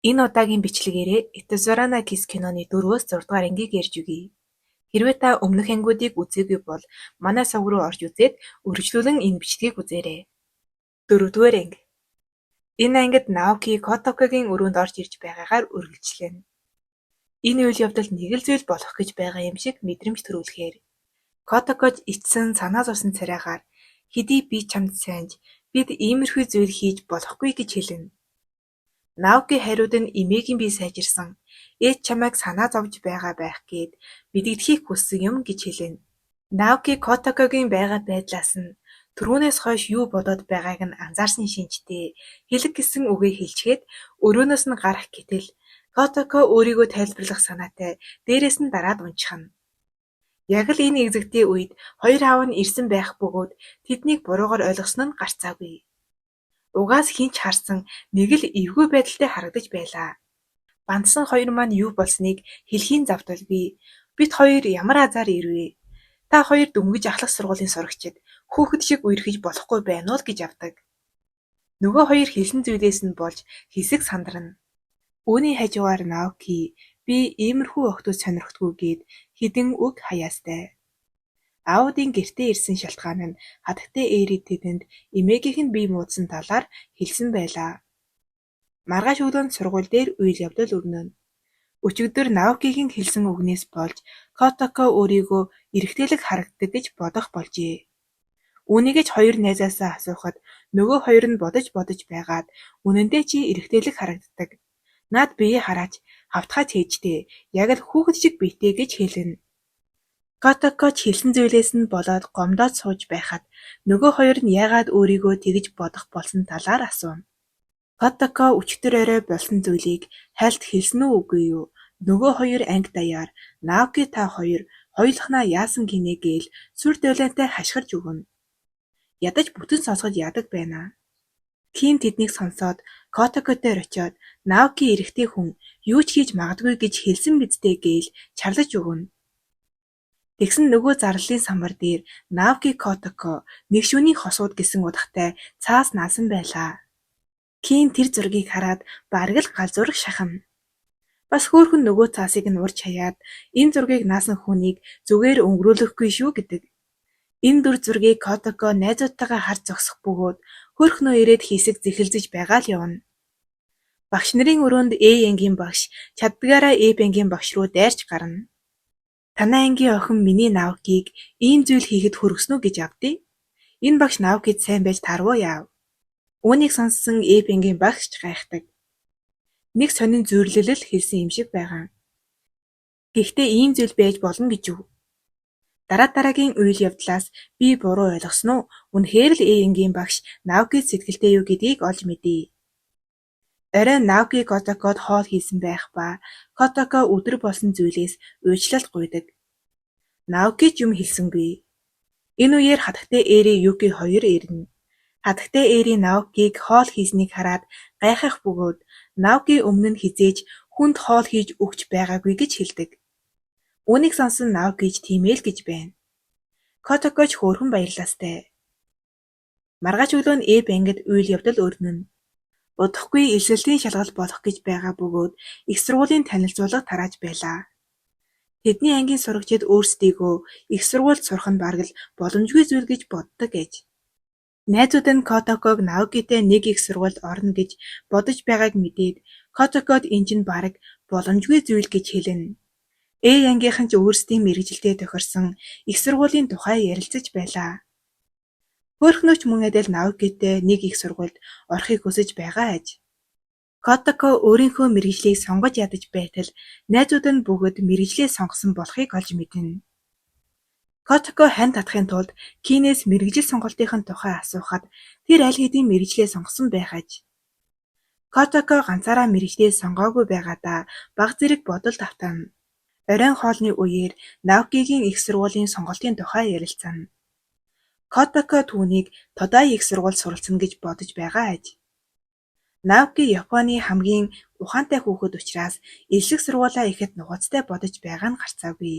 Энэ удаагийн бичлэгээрээ Итозурана Кис киноны 4-өөс 6 дугаар ангийг ярьж өгье. Хэрвээ та өмнөх ангиудыг үзээгүй бол манай сувг руу орж үзээд үргэлжлүүлэн энэ бичлэгийг үзээрэй. 4-р анги. Энэ ангид Наоки Котокогийн өрөөнд орж ирж байгаагаар үргэлжлэнэ. Энэ үйл явдал нэг л зүйл болох гэж байгаа юм шиг мэдрэмж төрүүлэхээр Котокож ичсэн санаа зовсон царайгаар хэдий би чамд сайнж бид иймэрхүү зүйл хийж болохгүй гэж хэлнэ. Наоки хариуд нь эмээгийн бие сайжирсан ээж чамайг санаа зовж байгаа байх гээд мэдэгдэхийг хүссэн юм гэж хэлнэ. Наоки Котокогийн байгаа байдлаас нь түрүүнээс хойш юу бодоод байгааг нь анзаарсан шинжтэй хэлэг гэсэн үгээ хэлчихэд өрөөнөөс нь гарах гэтэл Котоко өөрийгөө тайлбарлах санаатай дээрээс нь дараад унчихна. Яг л энэ экзэгтийн үед хоёр аав нь ирсэн байх бөгөөд тэднийг буруугаар ойлгосон нь гарцаагүй. Угаас хинч харсан нэг л эвгүй байдалтай харагдаж байлаа. Бандсан хоёр маань юу болсныг хэлхийн завдалгүй. Бид хоёр ямар азар ирвэ? Та хоёр дөнгөж ахлах сургуулийн сурагчид хүүхэд шиг үерхэж болохгүй байна уу гэж авдаг. Нөгөө хоёр хэлсэн зүйлээс нь болж хэсэг сандарна. Үүний хажуугаар Наоки би иймэрхүү охтууд сонирхдаггүй гээд хідэн үг хаяастай. Аудын гэртээ ирсэн шалтгаан нь хатагтай ээри тэдэнд эмээгийнх нь бие муудсан талаар хэлсэн байлаа. Маргааш өглөө нь сургууль дээр үйл явдал өрнөнө. Өчигдөр Наокигийн хэлсэн үгнээс болж Котоко өөрийгөө эрэгтэйлэг харагддаг гэж бодох болжээ. Үүнийгээ ч хоёр найзаасаа асуухад нөгөө хоёр нь бодож байгаад үнэндээ чи эрэгтэйлэг харагддаг. Наад бие хараач хавтгай цээжтэй яг л хүүхэд шиг битээ гэж хэлнэ. Котоко ч хэлсэн зүйлээс нь болоод гомдоод сууж байхад нөгөө хоёр нь яагаад өөрийгөө тэгж бодох болсон талаар асуув. Котоко өчтөр орой болсон зүйлийг хальт хэлсэн үү үгүй юу? Нөгөө хоёр анги даяар Наоки та хоёр хоёулахнаа яасан гинэ гээл сүр дулаантай хашгирч өгнө. Ядаж бүтэн сонсгож яадаг байна. Ким тэднийг сонсоод Котокотой очиод Наоки эрэгтэй хүн юу ч хийж магадгүй гэж хэлсэн бидтэй гээл чарлаж өгнө. Тэгсэн нөгөө зарлалын самбар дээр Наоки Котоко нэг шөнийн хосууд гэсэн утгатай цаас наасан байлаа. Ким тэр зургийг хараад бараг л галзуурах шахна. Бас хөөхөн нөгөө цаасыг нь урьж хаяад энэ зургийг наасан хүнийг зүгээр өнгөрүүлэхгүй шүү гэдэг. Энэ дүр зургийг Котоко найзуудтайгаа харж зогсох бөгөөд хөрхнөө ирээд хийсэг зэхэлзэж байгаа л явна. Багш нарын өрөөнд A ангийн багш чаддгаараа F ангийн багш руу дайрч гарна. Танай ангийн охин миний Наокиг ийм зүйл хийхэд хүргэсэн үү гэж авдээ. Энэ багш Наокид сайн байж тарвуу яав. Үүнийг сонссон F ангийн багш гайхдаг. Нэг сонин зүйрлэл хэлсэн юм шиг байгаа. Гэхдээ ийм зүйл байж болно гэж үү? Дараагийн үйл явдлаас би буруу ойлгосон уу? Үнэхээр л A ангийн багш Наокид сэтгэлтэй юу гэдгийг олж мэдээ. Орой Наоки Котокод хоол хийсэн байх ба Котоко өдөр болсон зүйлээс уучлалт гуйдаг. Наоки ч юм хэлсэнгүй. Энэ үеэр хатагтай ээри Юки хоёр ирнэ. Хатагтай ээри Наокиг хоол хийснийг хараад гайхах бөгөөд Наоки өмнө нь хизээж хүнд хоол хийж өгч байгаагүй гэж хэлдэг. Үүнийг сонсон Наоки ч тийм ээ л гэж байна. Котоко ч хөөрхөн баярлалтай. Маргааш өглөө нь Эб ангид үйл явдал өрнөнө. Удахгүй элсэлтийн шалгалт болох гэж байгаа бөгөөд их сургуулийн танилцуулга тарааж байлаа. Тэдний ангийн сурагчид өөрсдийгөө их сургуульд сурах нь бараг л боломжгүй зүйл гэж боддог гэж. Найзууд нь Котоког Наокитэй нэг их сургуульд орно гэж бодож байгааг мэдээд Котокод энэ чинь бараг боломжгүй зүйл гэж хэлнэ. A ангийнхан ч өөрсдийн мэргэжилтэд тохирсон их сургуулийн тухай ярилцаж байлаа. Хөөрхнөөч мөн адил Наокитэй нэг их сургуульд орохыг хүсэж байгаа аж. Котоко өөрийнхөө мэргэжлийг сонгож ядаж байтал найзууд нь бүгд мэргэжлээ сонгосон болохыг олж мэднэ. Котоко хань татахын тулд Кинээс мэргэжил сонголтын тухай асуухад тэр аль хэдийн мэргэжлээ сонгосон байх аж. Котоко ганцаараа мэргэжлээ сонгоогүй байгаадаа бага зэрэг бодолд автана. Оройн хоолны үеэр Наокигийн их сургуулийн сонголтын тухай ярилцсан. Котоко түүнийг Тодай их сургуульд суралцна гэж бодож байгаа аж. Наоки Японы хамгийн ухаантай хүүхэд учраас элшиг сургуулаа ихэд нухацтай бодож байгаа нь гарцаагүй.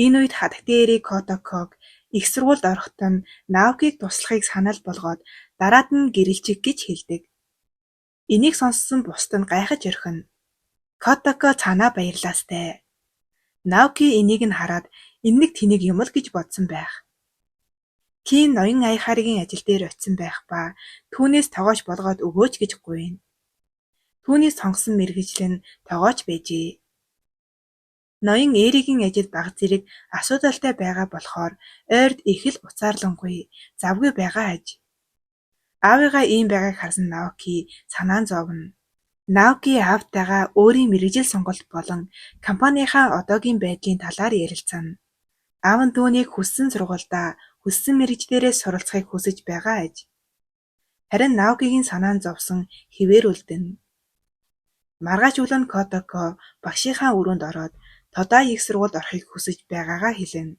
Энэ үед хатагтай ээри Котоког их сургуульд ороход нь Наокиг туслахыг санал болгоод дараад нь гэрэлчих гэж хэлдэг. Энийг сонссон бусад нь гайхаж орхино. Котоко цаанаа баярлаастай. Наоки энийг нь хараад энэ нэг тэнэг юм л гэж бодсон байх. Кин ноён аяхааргийн ажил дээр очисон байх ба түүнээс тогооч болгоод өгөөч гэж гуйна. Түүний сонгосон мэргэжил нь тогооч байжээ. Ноён Эригийн ажил бага зэрэг асуудалтай байгаа болохоор ойрд их л уцаарлангүй завгүй байгаа аж. Аавыгаа ийм байгааг харсан Наоки санаан зовно. Наоки аавтайгаа өөрийн мэргэжил сонголт болон компанийнхаа одоогийн байдлын талаар ярилцсан. Аав нь түүнийг хүссэн сургуульдаа хүссэн мэргэжлээрээ суралцахыг хүсэж байгаа аж. Харин Наокигийн санаан зовсон хэвээр үлдэнэ. Маргааш өглөө нь Котоко багшийнхаа өрөөнд ороод Тодай их сургуульд орохыг хүсэж байгаагаа хэлнэ.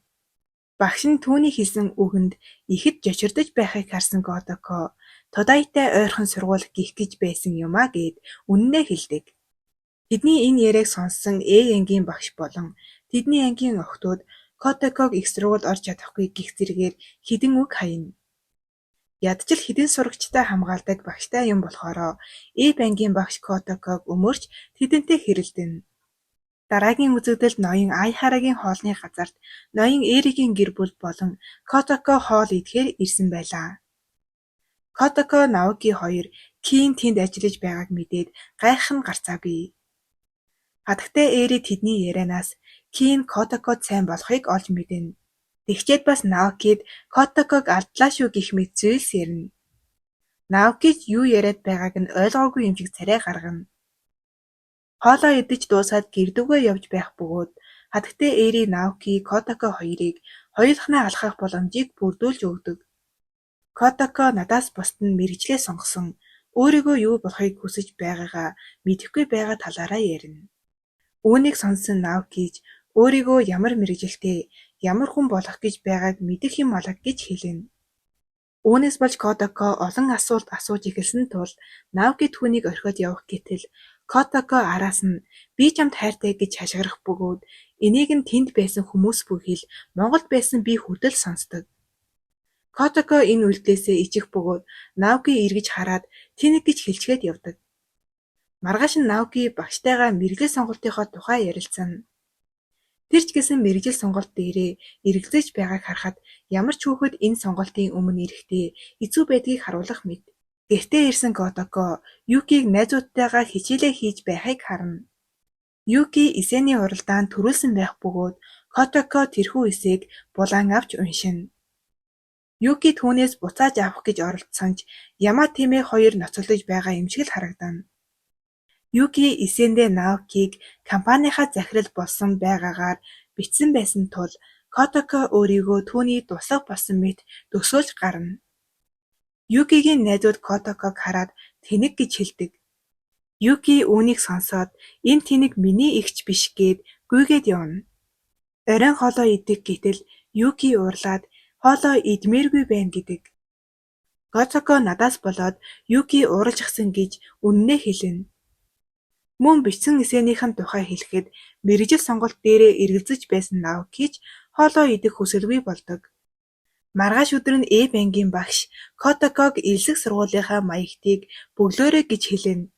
Багш нь түүний хэлсэн үгэнд ихэд жочирдож байхыг харсан Котоко Тодайтай ойрхон сургууль гих гэж байсан юмаа гэд үнэнээ хэлдэг. Тэдний энэ яриаг сонссон Э ангийн багш болон тэдний ангийн охтууд Котоког их сургуульд орж чадахгүй гих зэрэгээр хідэн үг хаяна. Ядчил хідэн сурагчтай хамгаалдаг багштай юм болохоор Э ангийн багш Котоког өмөрч тэдэнтэй хэрэлдэнэ. Дараагийн үзэгдэлд ноён Айхарагийн хоолны газарт ноён Эригийн гэр бүл болон Котоко хоол идэхээр ирсэн байлаа. Котоко Наоки хоёр Кин тэнд ажиллаж байгааг мэдээд гайхах нь гарцаагүй. Хатагтай Эри тэдний ярианаас Кин Котокод сайн болохыг олж мэднэ. Тэгчээд бас Наокид Котоког алдлаа шүү гэх мэт зүйлс ярина. Наоки ч юу яриад байгааг нь ойлгоогүй юм шиг царай гаргана. Хоолоо идэж дуусаад гэрдүгөө явж байх бөгөөд хатагтай Эри Наоки Котоко хоёрыг хоёулахнаа алхах боломжийг бүрдүүлж өгдөг. Котоко надаас бусд нь мэргэжлээ сонгосон өөрийгөө юу болохыг хүсэж байгаагаа мэдэхгүй байгаа талаараа ярина. Үүнийг сонссон Наокич өөрийгөө ямар мэргэжилтэй, ямар хүн болох гэж байгааг мэдэх юм алга гэж хэлнэ. Үүнээс болж Котоко олон асуулт асууж эхэлсэн тул Наоки түүнийг орхиод явах гэтэл Котоко араас нь би чамд хайртай гэж хашгирах бөгөөд энийг нь тэнд байсан хүмүүс бүхэл Монголд байсан би хүртэл сонсдог. Котоко энэ үйлдэлээсээ ичих бөгөөд Наоки эргэж хараад тэнэг гэж хэлчгээд явдаг. Маргааш нь Наоки багштайгаа мэргэжил сонголтынхоо тухай ярилцсан. Тэр ч гэсэн мэргэжил сонголт дээрээ эргэлзэж байгааг харахад ямар ч хүүхэд энэ сонголтын өмнө ирэхдээ хэцүү байдгийг харуулах мэт. Гэртээ ирсэн Котоко Юкиг найзуудтайгаа хичээлээ хийж байхыг харна. Юки эсэний уралдаанд төрүүлсэн байх бөгөөд Котоко тэрхүү эсээг булаан авч уншина. Юки түүнээс буцааж авах гэж оролдсон ч Ямаа Тэмээ хоёр ноцолдож байгаа юм шиг л харагдана. Юки эсэндээ Наокиг компанийнхаа захирал болсон байгаагаар бичсэн байсан тул Котоко өөрийгөө түүний туслах болсон мэт төсөөлж гарна. Юкигийн найзууд Котоког хараад тэнэг гэж хэлдэг. Юки үүнийг сонсоод энэ тэнэг миний эгч биш гээд гүйгээд явна. Оройн хоолоо идэх гэтэл Юки уурлаад хоолоо идмээргүй байна гэдэг. Котоко надаас болоод Юки ууралжчихсан гэж үнэнээ хэлнэ. Мөн бичсэн эсээнийхэн тухай хэлэхэд мэргэжил сонголт дээрээ эргэлзэж байсан Наокич хоолоо идэх хүсэлгүй болдог. Маргааш өдөр нь Э бангийн багш Котоког элсэг сургуулийнхаа маягтыг бөглөөрэй гэж хэлнэ.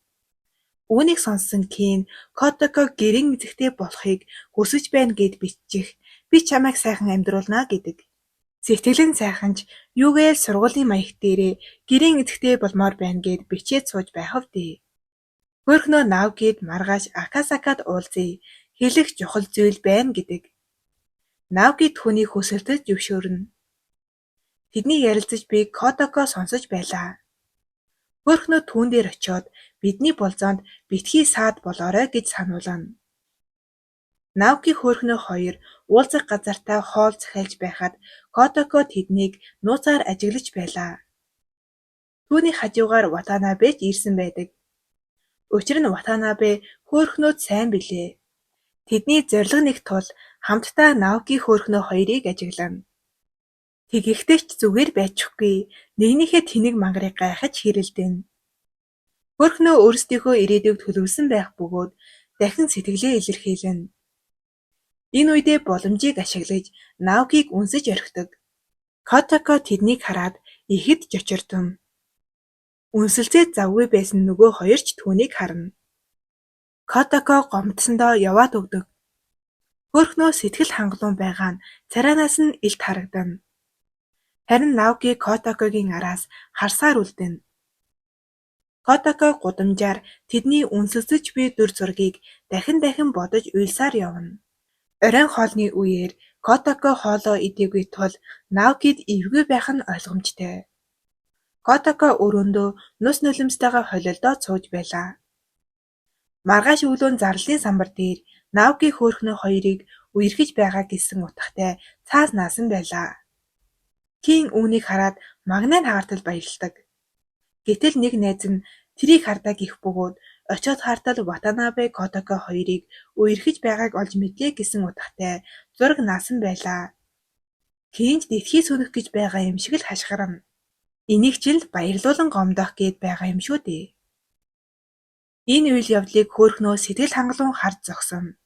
Үүнийг сонссон Кин Котоког гэрийн эзэгтэй болохыг хүсэж байна гэд бичих. Би чамайг сайхан амьдруулнаа гэдэг. Сэтгэлэн сайханч юугээл сургуулийн маягт дээрээ гэрийн эзэгтэй болмоор байна гэд бичээд сууж байхав дээ. Хөөхнөө Наокид маргааш Акасакад уулзъя. Хэлэх чухал зүйл байна гэдэг. Наоки түүний хүсэлтэд зөвшөөрнө. Тэдний ярилцаж би Котоко сонсож байлаа. Хөөхнөө түүн дээр очиод бидний болзоонд битгий саад болоорой гэж сануулна. Наоки хөөхнөө хоёр уулзах газартаа хоол захиалж байхад Котоко тэднийг нууцаар ажиглаж байлаа. Түүний хажуугаар Ватанабе ч ирсэн байдаг. Учир нь Ватанабе хөөхнөөд сайн билээ. Тэдний зорилго нэг тул хамтдаа Наоки хөөхнөө хоёрыг ажиглана. Тэгэхдээ ч зүгээр байчихгүй нэгнийхээ тэнэг мангарыг гайхаж хэрэлдэнэ. Хөөхнөө өөрсдийнхөө ирээдүйг төлөвлөсөн байх бөгөөд дахин сэтгэлээ илэрхийлнэ. Энэ үедээ боломжийг ашиглаж Наокиг үнсэж орхидог. Котоко тэднийг хараад ихэд жочирдом. Үнсэлцээд завгүй байсан нөгөө хоёр ч түүнийг харна. Котоко гомдсондоо яваад өгдөг. Хөөрхнөө сэтгэл хангалуун байгаа нь царайнаас нь илт харагдана. Харин Наоки Котокогийн араас харсаар үлдэнэ. Котоко гудамжаар тэдний үнсэлцэж буй дүр зургийг дахин бодож уйлсаар явна. Оройн хоолны үеэр Котоко хоолоо идээгүй тул Наокид эвгүй байх нь ойлгомжтой. Котоко өрөөндөө нус нулимстайгаа холилдоод сууж байлаа. Маргааш өглөө зарлалын самбар дээр Наоки хөөрхнөө хоёрыг үерхэж байгаа гэсэн утгатай цаас наасан байлаа. Кин үүнийг хараад магнайн хагартал баярлдаг. Гэтэл нэг найз нь тэрийг хардаа гэх бөгөөд очиод хартал Ватанабе Котоко хоёрыг үерхэж байгааг олж мэдлээ гэсэн утгатай зураг наасан байлаа. Кинж детхий сүнэх гэж байгаа юм шиг л хашгирна. Энийг ч л баярлуулан гомдоох гээд байгаа юм шүү дээ. Энэ үйл явдлыг хөөрхнөө сэтгэл хангалуун харж зогсоно.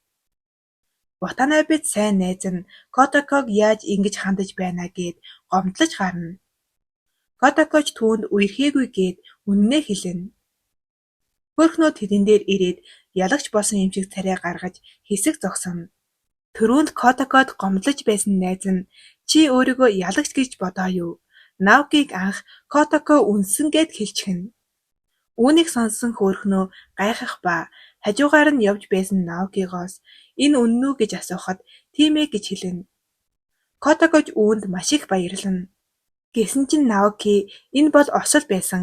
Ватанабед сайн найз нь Котоког яаж ингэж хандаж байна гэд гомдлож гарна. Котокоч түүнд үерхээгүй гээд үнэнээ хэлнэ. Хөөрхнөө тэдэн дээр ирээд ялагч болсон юм шиг царай гаргаж хэсэг зогсоно. Төрөнд Котокод гомдлож байсан найз нь чи өөрийгөө ялагч гэж бодоо юу? Наокиг анх Котоко үнсэн гэд хэлчихнэ. Үүнийг сонссон хөөрхнөө гайхах ба хажуугаар нь явж байсан Наокигоос энэ үнэн үү гэж асуухад тийм ээ гэж хэлнэ. Котокож үүнд маш их баярлана. Гэсэн чинь Наоки энэ бол осол байсан.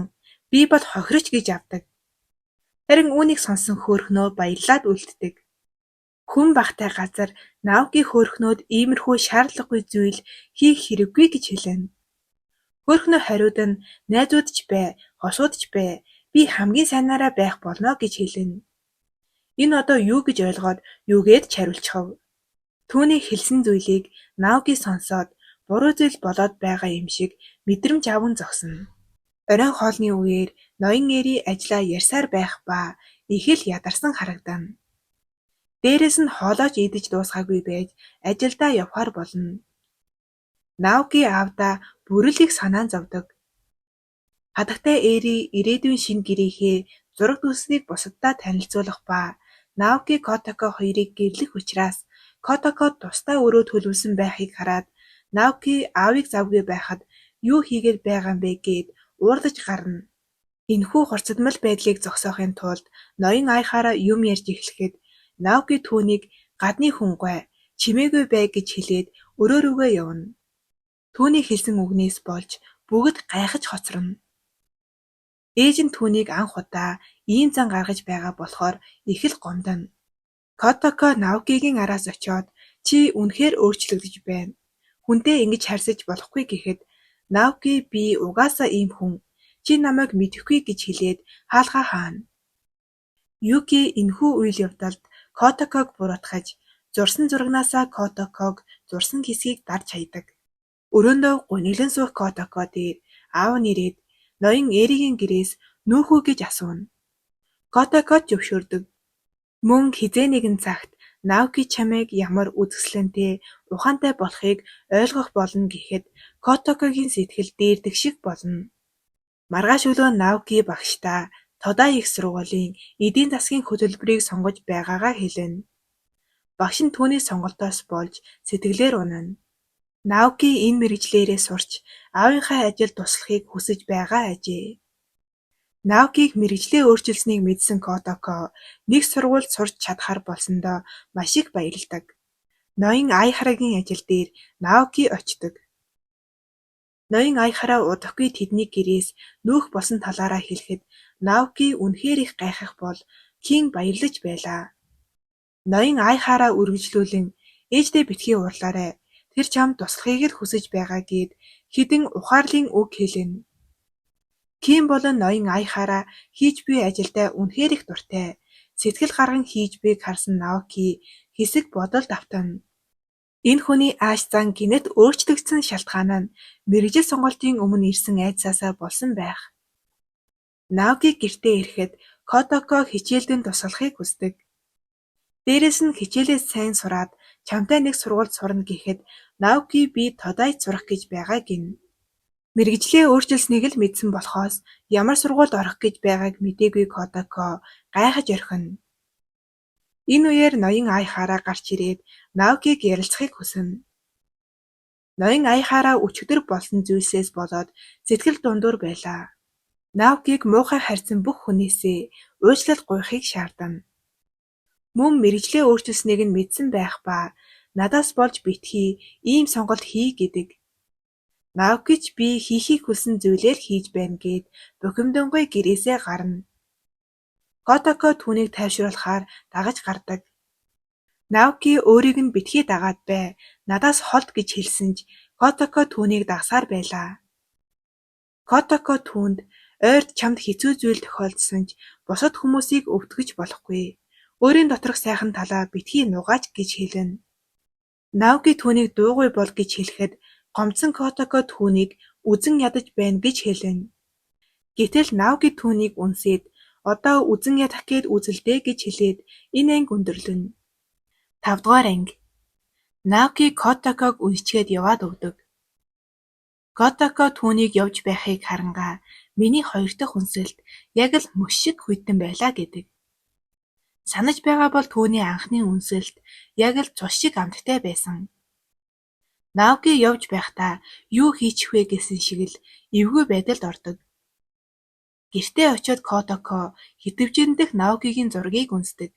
Би бол хохирч гэж авдаг. Харин үүнийг сонссон хөөрхнөө баярлаад үлддэг. Хүн багтай газар Наоки хөөрхнөөд иймэрхүү шаардлагагүй зүйл хийх хэрэггүй гэж хэлнэ. Хөөрхнөө хариуд нь найзууд ч бай, хосууд ч бай, би хамгийн сайнаараа байх болно гэж хэлнэ. Энэ одоо юу гэж ойлгоод юугээд ч хариулчихав. Түүний хэлсэн зүйлийг Наоки сонсоод буруу зүйл болоод байгаа юм шиг мэдрэмж аван зогсоно. Оройн хоолны үеэр ноён эри ажлаа ярьсаар байх ба их л ядарсан харагдана. Дээрээс нь хоолойч идэж дуусгаагүй байж ажилдаа явахаар болно. Наоки аавда бүрэл их санаан зовдог. Хадагтай эри ирээдүйн шинэ гэрийнхээ зураг дүрснийг бусаддаа танилцуулах ба Наоки Котоко хоёрыг гэрлэх учраас Котокод тусдаа өрөө төлөвлөсөн байхыг хараад Наоки аавыг завгүй байхад юу хийгээд байгаа юм бэ гээд уурлаж гарна. Энэхүү хурцдмал байдлыг зогсоохын тулд ноён аяхаараа юм ярьж эхлэхэд Наоки түүнийг гадны хүнгүй чимээгүй бай гэж хэлээд өрөө рүүгээ явна. Түүний хэлсэн үгнээс болж бүгд гайхаж хоцорно. Ээж нь түүнийг анх удаа ийм зан гаргаж байгаа болохоор их л гомдоно. Котоко Наокигийн араас очиод чи үнэхээр өөрчлөгдөж байна. Хүнтэй ингэж харьцаж болохгүй гэхэд Наоки би угаасаа ийм хүн. Чи намайг мэдэхгүй гэж хэлээд хаалгаа хаана. Юки энэхүү үйл явдалд Котоког буруутгаж зурсан зурагнаасаа Котоког зурсан хэсгийг дарж хаядаг. Өрөөндөө гуниглан суух Котоко дээр аав нь ирээд ноён эригийн гэрээс нүүхүү гэж асууна. Котокод зөвшөөрдөг. Мөн хизээ нэгэн цагт Наоки чамайг ямар үзэсгэлэнтэй, ухаантай болохыг ойлгох болно гэхэд Котокогийн сэтгэл дээрдэг шиг болно. Маргааш өглөө Наоки багштай Тодай их сургуулийн эдийн засгийн хөтөлбөрийг сонгож байгаагаа хэлнэ. Багш нь түүний сонголтоос болж сэтгэлээр унана. Наоки энэ мэргэжлээрээ сурч аавынхаа ажилд туслахыг хүсэж байгаа ажээ. Наокиг мэргэжлээ өөрчилсөнийг мэдсэн Котоко нэг сургуульд сурч чадхаар болсондоо маш их баярлдаг. Ноён Аяхарагийн ажил дээр Наоки очдог. Ноён Аяхара удахгүй тэдний гэрээс нүүх болсон талаараа хэлэхэд Наоки үнэхээр их гайхах бол Кин баярлаж байлаа. Ноён Аяхараа үргэлжлүүлэн ээждээ битгий уурлаарай. Тэр чамд туслахыг л хүсэж байгаа гээд хэдэн ухаарлын үг хэлнэ. Ким болон ноён Аяхараа хийж буй ажилдаа үнэхээр их дуртай. Сэтгэл гарган хийж буйг харсан Наоки хэсэг бодолд автана. Энэ хүний ааш зан гинэт өөрчлөгдсөн шалтгаан нь мэргэжил сонголтын өмнө ирсэн айдсаасаа болсон байх. Наоки гэртээ ирэхэд Котоко хичээлдэн тусалахыг хүсдэг. Дээрээс нь хичээлээ сайн сураад чамтай нэг сургуульд сурна гэхэд Наоки би Тодайд сурах гэж байгаа гин. Мэргэжлээ өөрчилснийг л мэдсэн болохоос ямар сургуульд орох гэж байгааг мэдээгүй Котако гайхаж орхино. Энэ үеэр ноён Айхаараа гарч ирээд Наокиг ярилцахыг хүснэ. Ноён Айхаараа өчигдөр болсон зүйлсээс болоод сэтгэл дундуур байлаа. Наокиг муухай харьцан бүх хүнээсээ уучлал гуйхыг шаардана. Мөн мэргэжлээ өөрчилснийг нь мэдсэн байх ба надаас болж битгий ийм сонголт хий гэдэг. Наокич би хийхийг хүссэн зүйлээр хийж байна гэд бухимдангуй гэрээсээ гарна. Котако түүнийг тайвшруулахаар дагаж гардаг. Наоки өөрийг нь битгий дагаад бай, надаас холд гэж хэлсэн ч Котако түүнийг дагсаар байлаа. Котако түүнд ойрд чамд хэцүү зүйл тохиолдсон ч бусад хүмүүсийг өвтгөж болохгүй. Өөрийн доторх сайхан талаа битгий нугаач гэж хэлнэ. Наоки түүнийг дуугүй бол гэж хэлэхэд гомдсон Котако түүнийг үзэн ядаж байна гэж хэлнэ. Гэтэл Наоки түүнийг үнсээд одоо үзэн ядах гээд үзэлдээ гэж хэлээд энэ анги өндөрлөнө. 5 дугаар анги. Наоки Котаког үнсчгээд яваад өгдөг. Котако түүнийг явж байхыг харангаа миний хоёр дахь үнсэлт яг л мөс шиг хүйтэн байлаа гэдэг. Санаж байгаа бол түүний анхны үнсэлт яг л цус шиг амттай байсан. Наоки явж байхдаа юу хийчих вэ гэсэн шиг л эвгүй байдалд ордог. Гэртээ очиод Котако хитвжиндэх Наокигийн зургийг үнсдэг.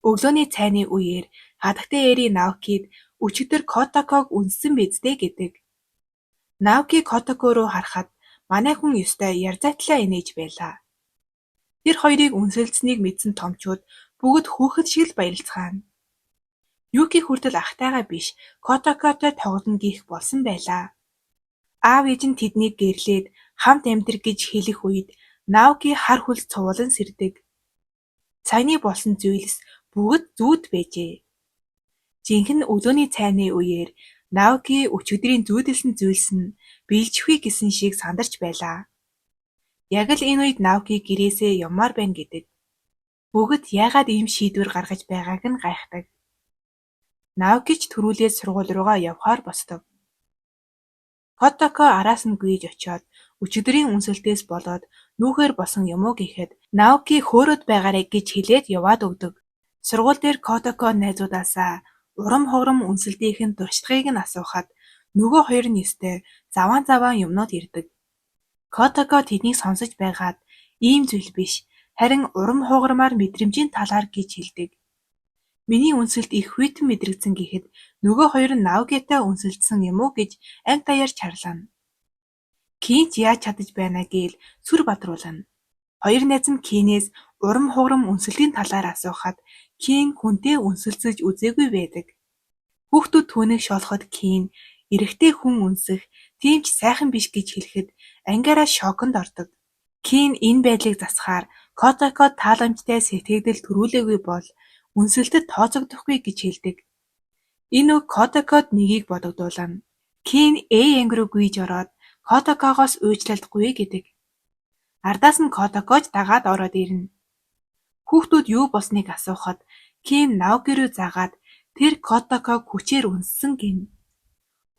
Өглөөний цайны үеэр хатагтай эри Наокид өчигдөр Котаког үнссэн биздээ гэдэг. Наоки Котако руу харахад манай хүн ёстой ярзайтлаа инээж байлаа. Тэр хоёрыг үнсэлцнийг мэдсэн томчууд бүгд хүүхэд шиг л баярлцгаана. Юки хүртэл ахтайгаа биш Котакотой тоглоно гих болсон байлаа. Аав ээж нь тэднийг гэрлээд хамт амьдрэх гэж хэлэх үед Наоки хар хүл цувуулан сэрдэг. Цайны болсон зүйлс бүгд зүүд байжээ. Жинхэнэ өглөөний цайны үеэр Наоки өчигдрийн зүүдэлсэн зүйлс нь биелжихгүй гэсэн шиг сандарч байлаа. Яг л энэ үед Наоки гэрээсээ явмаар байна гэдэг. Бүгд яагаад ийм шийдвэр гаргаж байгааг нь гайхдаг. Наоки ч төрүүлээд сургууль руугаа явхаар босдог. Котако араас нь гүйж очиод өчигдрийн үнсэлтээс болоод нүүхээр босон юм уу гэхэд Наоки хөөрөд байгаарай гэж хэлээд яваад өгдөг. Сургууль дээр Котако найзуудаасаа урам хугарам үнсэлтийнхэн дуршлагыг нь асуухад нөгөө хоёр нь ёстой заваан юмнууд ирдэг. Котако тэднийг сонсож байгаад ийм зүйл биш харин урам хугарамаар мэдрэмжийн талаар гэж хэлдэг. Миний үнсэлт их хүйтэн мэдрэгдсэн гэхэд нөгөө хоёр нь Наокитай үнсэлдсэн юм уу гэж анги даяарч харлана. Кин ч яаж чадаж байна гээл сүр бадруулна. Хоёр найз нь Кинээс урам хугарам үнсэлтийн талаар асуухад Кин хүнтэй үнсэлцэж үзээгүй байдаг. Хүүхдүүд түүнийг шоолоход Кин эрэгтэй хүн үнсэх тийм ч сайхан биш гэж хэлэхэд ангиараа шоконд ордог. Кин энэ байдлыг засахаар Котако тааламжтай сэтгэгдэл төрүүлээгүй бол үнсэлтэд тооцогдохгүй гэж хэлдэг. Энэ үг Котакод нэгийг бодогдуулна. Кин анги руу гүйж ороод Котакогоос уучлалдаггүй гэдэг. Ардаас нь Котакож дагаад ороод ирнэ. Хүүхдүүд юу болсныг асуухад Кин Наоки руу заагаад тэр Котаког хүчээр үнссэн гэнэ.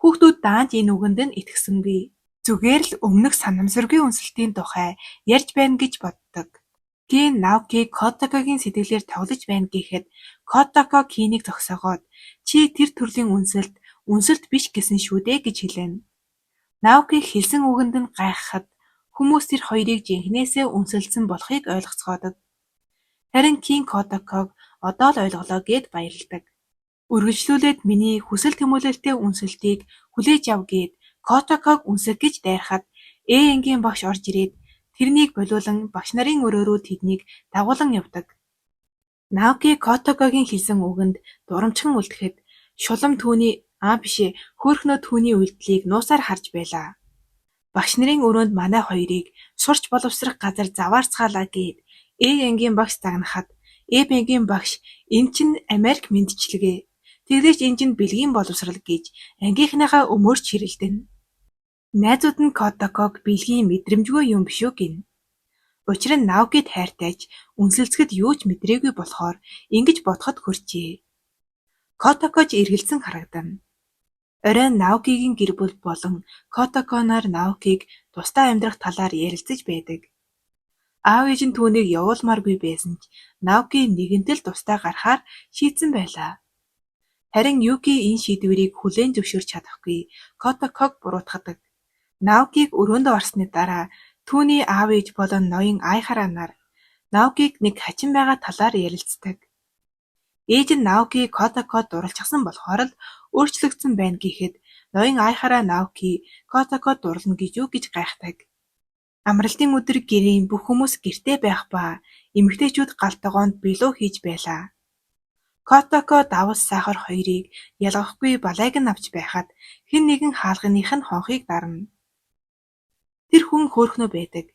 Хүүхдүүд даанч энэ үгэнд нь итгэсэнгүй. Зүгээр л өмнөх санамсаргүй үнсэлтийн тухай ярьж байна гэж боддог. Кин Наоки Котакогийн сэтгэлээр тоглож байна гэхэд Котако Кинийг зогсоогоод чи тэр төрлийн үнсэлт биш гэсэн шүү дээ гэж хэлнэ. Наоки хэлсэн үгэнд нь гайхахад хүмүүс тэр хоёрыг жинхнээсээ үнсэлсэн болохыг ойлгоцгоодог. Харин Кин Котаког одоо л ойлголоо гэд баярладаг. Үргэлжлүүлээд миний хүсэл тэмүүлэлтэй үнсэлтийг хүлээж ав гэд Котаког үнсэх гэж дайрахад ангийн багш орж ирээд тэрнийг болиулан багш нарын өрөөрөө тэднийг дагуулan явдаг. Наоки Котакогийн хэлсэн үгэнд дурамчхан үлдэхэд шулам хөөхнөө түүний үйлдэлийг нуусаар харж байлаа. Багш нарын өрөөнд манай хоёрыг сурч боловсрох газар заваарцгаалаа гэд ангийн багш загнахад ангийн багш энэ чинь Америк мэндчилгээ. Тэглэж энэ чинь бэлгийн боловсрал гэж ангийнхныхаа өмөрч хэрэлдэнэ. Найзууд нь Котаког бэлгийн мэдрэмжгүй юм биш үү гин. Учир нь Наокид хайртайч үнсэлцгэд юу ч мэдрээгүй болохоор ингэж бодоход хүрчээ. Котакож эргэлзэн харагдана. Оройн Наокигийн гэр бүл болон Котоко нар Наокиг тусдаа амьдрах талаар ярилцаж байдаг. Аав ээж нь түүнийг явуулмааргүй байсан ч Наоки нэгэнт л тусдаа гарахаар шийдсэн байлаа. Харин Юки энэ шийдвэрийг хүлээн зөвшөөрч чадахгүй Котоког буруутгадаг. Наокиг өрөөндөө орсны дараа түүний аав ээж болон ноён Айхара нар Наокиг нэг хачин байгаа талаар ярилцдаг. Ээж нь Наоки Котокод дурлцсан болохоор л өөрчлөгдсөн байна гэхэд ноён Айхара Наоки Котокод дурлна гэж юу гэж гайхдаг. Амралтын өдөр гэрийн бүх хүмүүс гэртээ байх ба эмэгтэйчүүд галт тогоонд билүү хийж байлаа. Котоко давс сахар хоёрыг ялгахгүй балайг нь авч байхад хэн нэгэн хаалганых нь хонхыг дарна. Тэр хүн хөөрхнөө байдаг.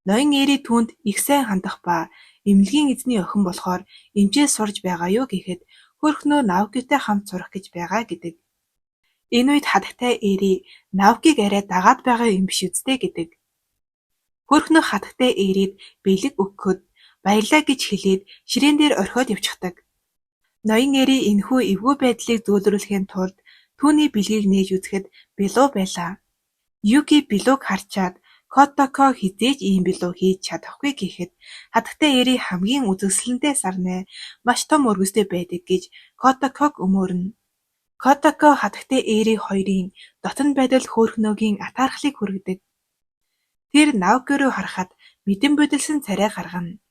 Ноён Эри түүнд их сайн хандах ба эмнэлгийн эзний охин болохоор эмчээс сурж байгаа юу гэхэд хөөрхнөө Наокитай хамт сурах гэж байгаа гэдэг. Энэ үед хатагтай Эри Наокиг арай дагаад байгаа юм биш үсттэй гэдэг. Хөөрхнөө хатагтай Эрид бэлэг өгөхөд баярлаа гэж хэлээд ширээн дээр орхиод явчихдаг. Ноён Эри энэхүү эвгүй байдлыг зөөлрүүлэхийн тулд түүний бэлгийг нээж үзэхэд билүү байлаа. Юки билүүг харчаад Котоко хизээж ийм билүү хийж чадахгүй гэхэд хатагтай Эри хамгийн үзэсгэлэнтэй сарнай маш том өргөстэй байдаг гэж Котоког өмөөрнө. Котоко хатагтай Эри хоёрын дотн байдал хөөрхнөөгийн атаархлыг хүргэдэг. Тэр Наоки руу харахад мэдэн бодолсон царай гаргана.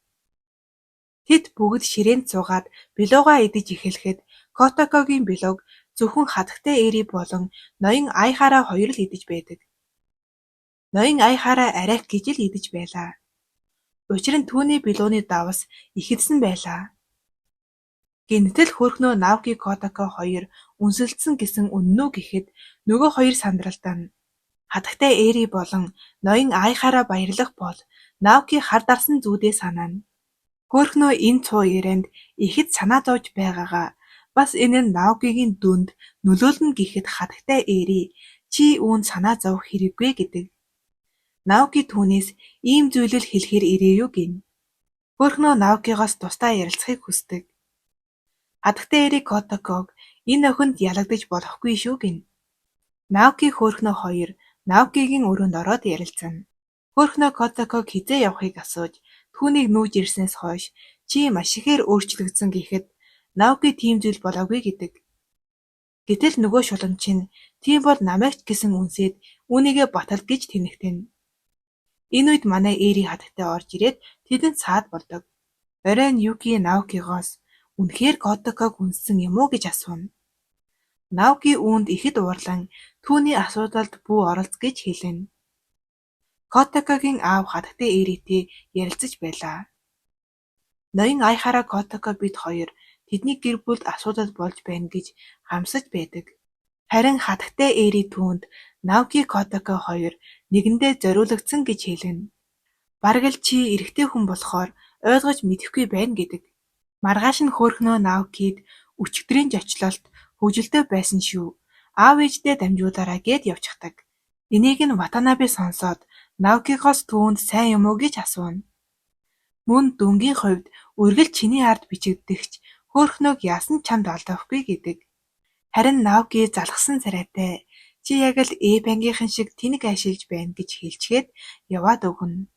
Тэд бүгд ширээнд суугаад билуугаа идэж эхлэхэд Котокогийн билууг зөвхөн хатагтай Эри болон ноён Айхара хоёр л идэж байдаг. Ноён Айхара арайх гэж л идэж байлаа. Учир нь түүний билууны давс ихэдсэн байлаа. Гэнэтэл хөөрхнөө Наоки Котоко хоёр үнсэлдсэн гэсэн үнэн үү гэхэд нөгөө хоёр сандралдана. Хатагтай Эри болон ноён Айхара баярлах бол Наоки хар дарсан зүүдээ санаана. Хөөрхнөө энэ цуу ярианд ихэд санаа зовж байгаагаа бас энэ нь Наокигийн дүнд нөлөөлнө гэхэд хатагтай Эри чи үүнд санаа зовох хэрэггүй гэдэг. Наоки түүнээс ийм зүйлэл хэлэхэр ирээ юу гин. Хөөрхнөө Наокигоос тусдаа ярилцахыг хүсдэг. Хатагтай Эри Котоког энэ охинд ялагдаж болохгүй шүү гин. Наоки хөөрхнөө хоёр Наокигийн өрөөнд ороод ярилцана. Хөөрхнөө Котоког хизээ явахыг асууж түүнийг нүүж ирснээс хойш чи маш ихээр өөрчлөгдсөн гэхэд Наоки тийм зүйл болоогүй гэдэг. Гэтэл нөгөө шуламж нь тийм бол намайг ч гэсэн үнсээд үүнийгээ батал гэж тэнэгтэнэ. Энэ үед манай Эри хатагтай орж ирээд тэдэнд саад болдог. Оройн Юки Наокигоос үнэхээр Котоког үнссэн юм уу гэж асууна. Наоки үүнд ихэд уурлан түүний асуудалд бүү оролц гэж хэлнэ. Котокогийн аав хатагтай Эритэй ярилцаж байлаа. Ноён Айхара Котоко бид хоёр тэдний гэр бүлд асуудал болж байна гэж хамсаж байдаг. Харин хатагтай Эри түүнд Наоки Котоко хоёр нэгэндээ зориулагдсан гэж хэлнэ. Бараг л чи эрэгтэй хүн болохоор ойлгож мэдэхгүй байна гэдэг. Маргааш нь хөөрхнөө Наокид өчигдрийн зочлолт хөгжилтэй байсан шүү. Аав ээждээ дамжуулаарай гэд явчихдаг. Энийг нь Ватанаbe сонсоод Наокигоос түүнд сайн юм уу гэж асууна. Мөн дүнгийн хувьд үргэлж чиний ард бичигддэгч хөөрхнөөг яасан ч чамд алдахгүй гэдэг. Харин Наоки залгсан царайтай чи яг л бангийнхан шиг тэнэг ашиглаж байна гэж хэлчихэд яваад өгнө.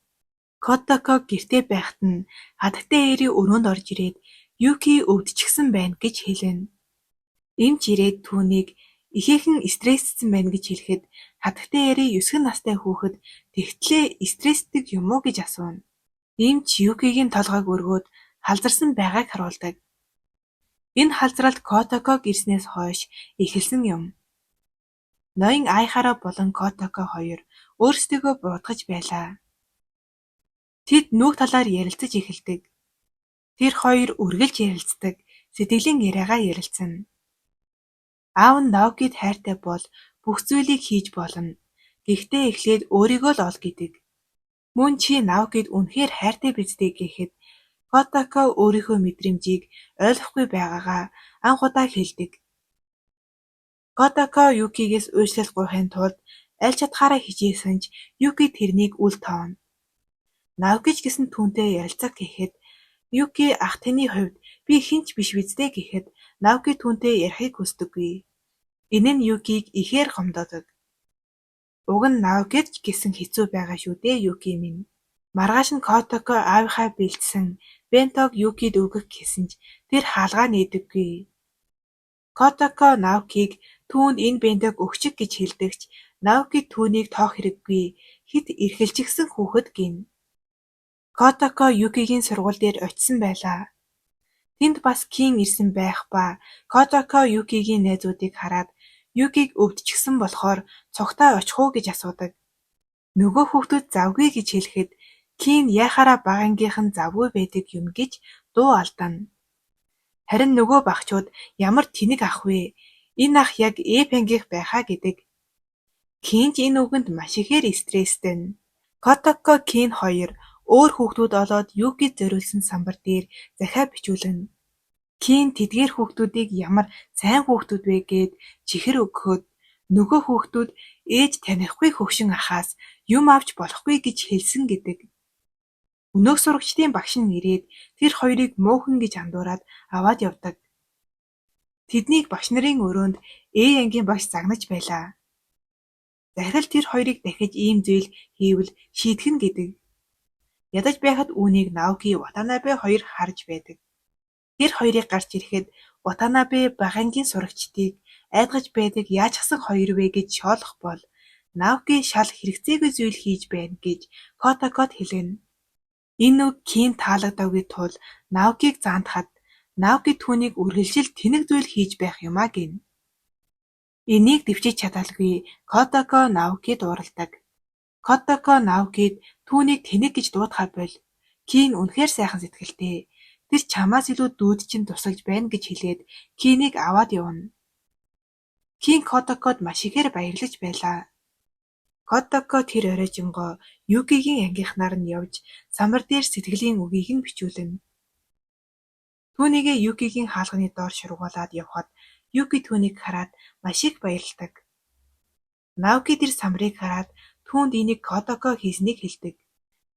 Котоко гэртээ байхад нь хатагтай Эри өрөөнд орж ирээд Юки өвдчихсэн байна гэж хэлнэ. Эмч ирээд түүнийг ихээхэн стрессцсэн байна гэж хэлэхэд хатагтай Эри 9 настай хүүхэд тэгтлээ стрессдэг юм уу гэж асууна. Эмч Юкигийн толгойг өргөөд халзарсан байгааг харуулдаг. Энэ халзралт Котоког ирснээс хойш эхэлсэн юм. Ноён Айхара болон Котоко хоёр өөрсдийгөө буруутгаж байлаа. Тэд нүх талаар ярилцаж эхэлдэг. Тэр хоёр үргэлж ярилцдаг, сэтгэлийн яриагаа ярилцсан. Аав нь Наокид хайртай бол бүх зүйлийг хийж болно. Гэхдээ эхлээд өөрийгөө л ол гэдэг. Мөн чи Наокид үнэхээр хайртай биз дээ гэхэд Котоко өөрийнхөө мэдрэмжийг ойлгохгүй байгаагаа анх удаа хэлдэг. Котоко Юкигээс уучлал гуйхын тулд аль чадхаараа хичээсэн ч Юки тэрнийг үл тоона. Наоки ч гэсэн түүнтэй ярилцах гэхэд Юки ах таны хувьд би хинч биш биз дээ гэхэд Наоки түүнтэй ярихыг хүсдэггүй. Энэ нь Юкиг ихээр гомдоодог. Уг нь Наокид ч гэсэн хэцүү байгаа шүү дээ Юки минь. Маргааш нь Котоко аавынхаа бэлдсэн бентог Юкид өгөх гэсэн ч тэр хаалгаа нээдэггүй. Котоко Наокиг түүнд энэ бентог өгчих гэж хэлдэгч Наокид түүнийг тоох хэрэггүй хэд эрхэлжигсэн хүүхэд гин. Котоко Юкигийн сургууль дээр очисон байлаа. Тэнд бас Кин ирсэн байх ба Котоко Юкигийн найзуудыг хараад Юкиг өвдчихсэн болохоор цугтаа очих уу гэж асуудаг. Нөгөө хүүхдүүд завгүй гэж хэлэхэд Кин яхаараа багангийнхан завгүй байдаг юм гэж дуу алдана. Харин нөгөө багчууд ямар тэнэг ах вэ? Энэ ах яг Эпенгийнх байхаа гэдэг. Кин ч энэ үгэнд маш ихээр стресстэй. Котоко Кин хоёр өөр хүүхдүүд олоод Юкид зориулсан самбар дээр захиа бичүүлнэ. Кин тэдгээр хүүхдүүдийг ямар сайн хүүхдүүд вэ гэд чихэр өгөхөд нөгөө хүүхдүүд ээж танихгүй хөгшин ахаас юм авч болохгүй гэж хэлсэн гэдэг. Өнөөх сурагчдын багш нь ирээд тэр хоёрыг муухан гэж андуураад аваад явдаг. Тэднийг багш нарын өрөөнд ангийн багш загнаж байлаа. Захирал тэр хоёрыг дахиж ийм зүйл хийвэл шийтгэн гэдэг. Ядаж байхад үүнийг Наоки Ватанабе хоёр харж байдаг. Тэр хоёрыг гарч ирэхэд Ватанабе багангийн сурагчдыг айдгаж байдаг яачсан хоёр вэ гэж шоолох бол Наоки шал хэрэгцээгүй зүйл хийж байна гэж Котокод хэлнэ. Энэ үг Кин таалагдаагүй тул Наокиг заандахад Наоки түүнийг үргэлжил тэнэг зүйл хийж байх юмаа гин. Энийг дэвшиж чадалгүй Котоко Наокид уралдаг. Котоко Наокид түүнийг тэнэг гэж дуудахаа бол Кин үнэхээр сайхан сэтгэлтэй. Тэр чамаас илүү дүүд чинь тусагж байна гэж хэлээд Кинийг аваад явна. Кин Котокод маш ихээр баярлаж байлаа. Котоко тэр оройжингоо Юкигийн ангийнхнаар нь явж самбар дээр сэтгэлийн үгийг нь бичүүлнэ. Түүнийгээ Юкигийн хаалганы доор шургуулад явхад Юки түүнийг хараад маш их баярлдаг. Наоки тэр самбарыг хараад түүнд энийг Котоко хийснийг хэлдэг.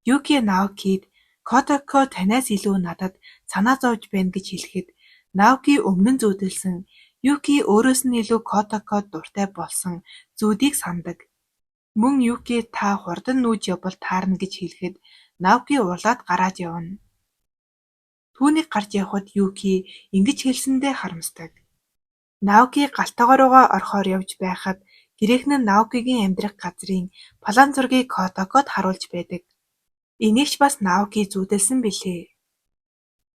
Юки Наокид Котоко танаас илүү надад санаа зовж байна гэж хэлэхэд Наоки өмнө нь зүүдэлсэн Юки өөрөөс нь илүү Котокод дуртай болсон зүүдийг сандаг. Мөн Юки та хурдан нүүж явбал таарна гэж хэлэхэд Наоки урлаад гараад явна. Түүнийг гарч явхад Юки ингэж хэлсэндээ харамсдаг. Наоки галтайгаа руугаа орохоор явж байхад гэрээхэн нь Наокигийн амьдрах газрын план зургийг Котокод харуулж байдаг. Энийг ч бас Наоки зүүдэлсэн билээ.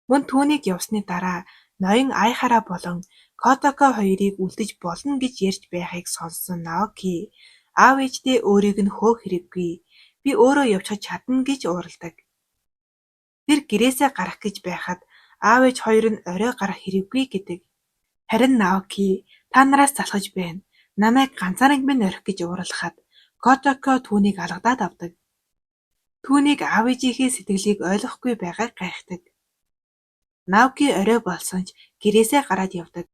Мөн түүнийг явсны дараа ноён Айхара болон Котоко хоёрыг үлдэж болно гэж ярьж байхыг сонссон Наоки аав ээждээ өөрийг нь хөөх хэрэггүй. Би өөрөө явчихж чадна гэж уурладаг. Тэр гэрээсээ гарах гэж байхад аав ээж хоёр нь орой гарах хэрэггүй гэдэг. Харин Наоки та нараас залхаж байна. Намайг ганцаараа минь орхих гэж уурлахад Котоко түүнийг алгадаад авдаг. Түүнийг аав ээжийнхээ сэтгэлийг ойлгохгүй байгааг гайхдаг. Наоки орой болсон ч гэрээсээ гараад явдаг.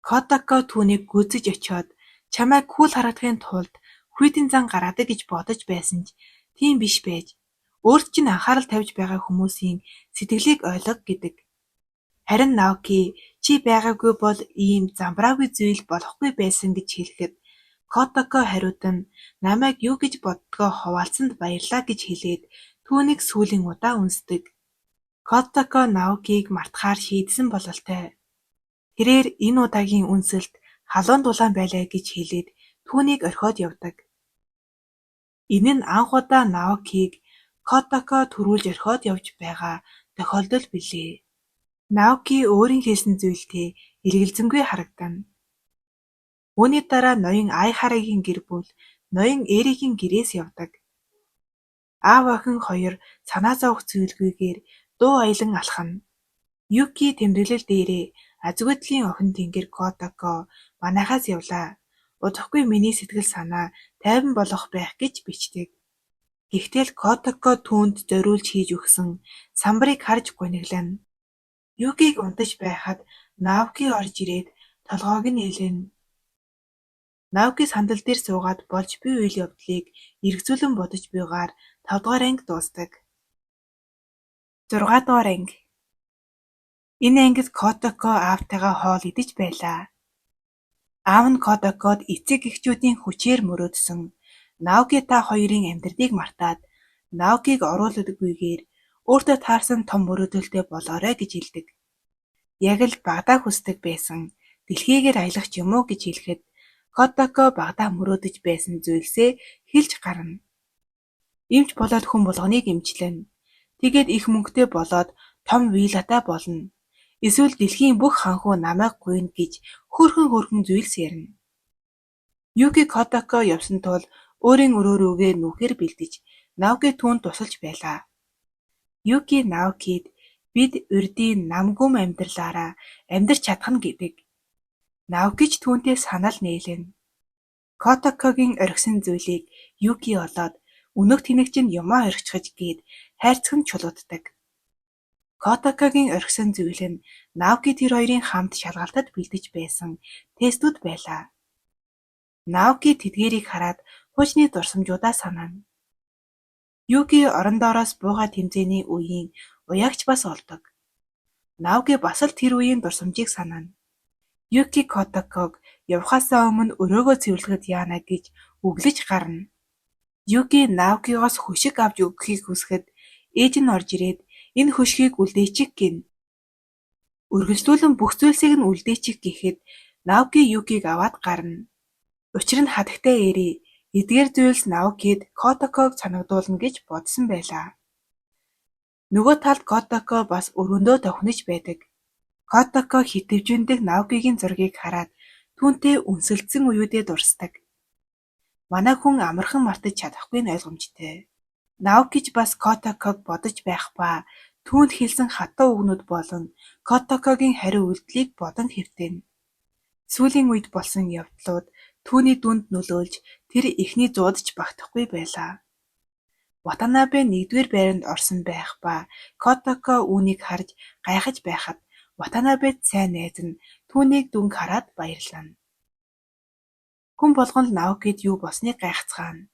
Котоко түүнийг гүйцэж очиод чамайг хүл харагдахын тулд хүйтэн зан гаргадаг гэж бодож байсан ч тийм биш байж өөрт чинь анхаарал тавьж байгаа хүмүүсийн сэтгэлийг ойлго гэдэг. Харин Наоки чи байгаагүй бол ийм замбраагүй зүйл болохгүй байсан гэж хэлэхэд Котоко хариуд нь намайг юу гэж боддгоо хуваалцсанд баярлаа гэж хэлээд түүнийг сүүлийн удаа үнсдэг. Котоко Наокиг мартахаар шийдсэн бололтой. Тэрээр энэ удаагийн үнсэлт халуун дулаан байлаа гэж хэлээд түүнийг орхиод явдаг. Энэ нь анх удаа Наокиг Котоко түрүүлж орхиод явж байгаа тохиолдол билээ. Наоки өөрийн хэлсэн зүйлдээ эргэлзэнгүй харагдана. Үүний дараа ноён Айхарагийн гэр бүл ноён Эригийн гэрээс явдаг. Аав охин хоёр санаа зовох зүйлгүйгээр дуу аялан алхана. Юки тэмдэглэл дээрээ азгүйдлийн охин тэнгэр Котоко манайхаас явлаа. Удахгүй миний сэтгэл санаа тайван болох байх гэж бичдэг. Гэхдээ л Котоко түүнд зориулж хийж өгсөн самбарыг харж гониглана. Юкиг унтаж байхад Наоки орж ирээд толгойг нь хэлнэ. Наоки сандал дээр суугаад болж буй үйл явдлыг эргцүүлэн бодож буйгаар 5 дугаар анги дуустдаг. 6 дугаар анги. Энэ ангид Котоко аавтайгаа хоол идэж байлаа. Аав нь Котакод эцэг эхчүүдийн хүчээр мөрөөдсөн Наоки та хоёрын амьдралыг мартаад Наокиг оруулдаггүйгээр өөртөө таарсан том мөрөөдөлтэй болоорой гэж хэлдэг. Яг л багадаа хүсдэг байсан дэлхийгээр аялах ч юм уу гэж хэлэхэд Котако багадаа мөрөөдөж байсан зүйлсээ хэлж гарна. Эмч болоод хүн болгоныг эмчлэнэ. Тэгээд их мөнгөтэй болоод том виллатай болно. Эсвэл дэлхийн бүх ханхуу намайг гуйна гэж хөөрхөн зүйлс ярина. Юки Котако явсан тул өөрийн өрөө рүүгээ нүхээр бэлдэж Наоки түүнд тусалж байлаа. Юки Наокид бид урьдын намгүм амьдралаараа амьдрч чадах нь гэдэг. Наоки ч түүнтэй санал нийлэнэ. Котакогийн орхисон зүйлийг Юки олоод өнөөх тэнэгчэнд юмаа орхичхаж гээд хайрцаг нь чулууддаг. Котакогийн орхисон зүйл нь Наоки тэр хоёрын хамт шалгалтад бэлдэж байсан тестүүд байлаа. Наоки тэдгээрийг хараад хуучны дурсамжуудаа санана. Юки орон доороос бууга тэмцээний үеийн уяагч бас олдог. Наоки бас л тэр үеийн дурсамжийг санана. Юки Котаког явхаасаа өмнө өрөөгөө цэвэрлэхэд яана гэж үглэж гарна. Юки Наокигоос хөшиг авч өгөхийг хүсэхэд ээж нь орж ирээд энэ хөшгийг үлдээчих гин. Үргэлжлүүлэн бүх зүйлсийг нь үлдээчих гэхэд Наоки Юкиг аваад гарна. Учир нь хатагтай ээрээ эдгээр зүйлс Наокид Котаког санагдуулна гэж бодсон байлаа. Нөгөө талд Котако бас өрөөндөө тохинож байдаг. Котако хитвжиндэг Наокигийн зургийг хараад түүнтэй үнсэлцсэн уюудээ дурсдаг. Манай хүн амархан мартаж чадахгүй нь ойлгомжтой. Наокич бас Котаког бодож байх ба түүнд хэлсэн хатуу үгнүүд болон Котакогийн хариу үйлдэлийг бодон хэвтэнэ. Сүүлийн үед болсон явдлууд түүний дүнд нөлөөлж тэр эхний зуудаж багтахгүй байлаа. Ватанабе 1-р байранд орсон байх ба Котако үүнийг харж гайхаж байхад Ватанабед сайн найз нь түүнийг дүнг хараад баярлана. Хүн болгон л Наокид юу болсныг гайхацгаана.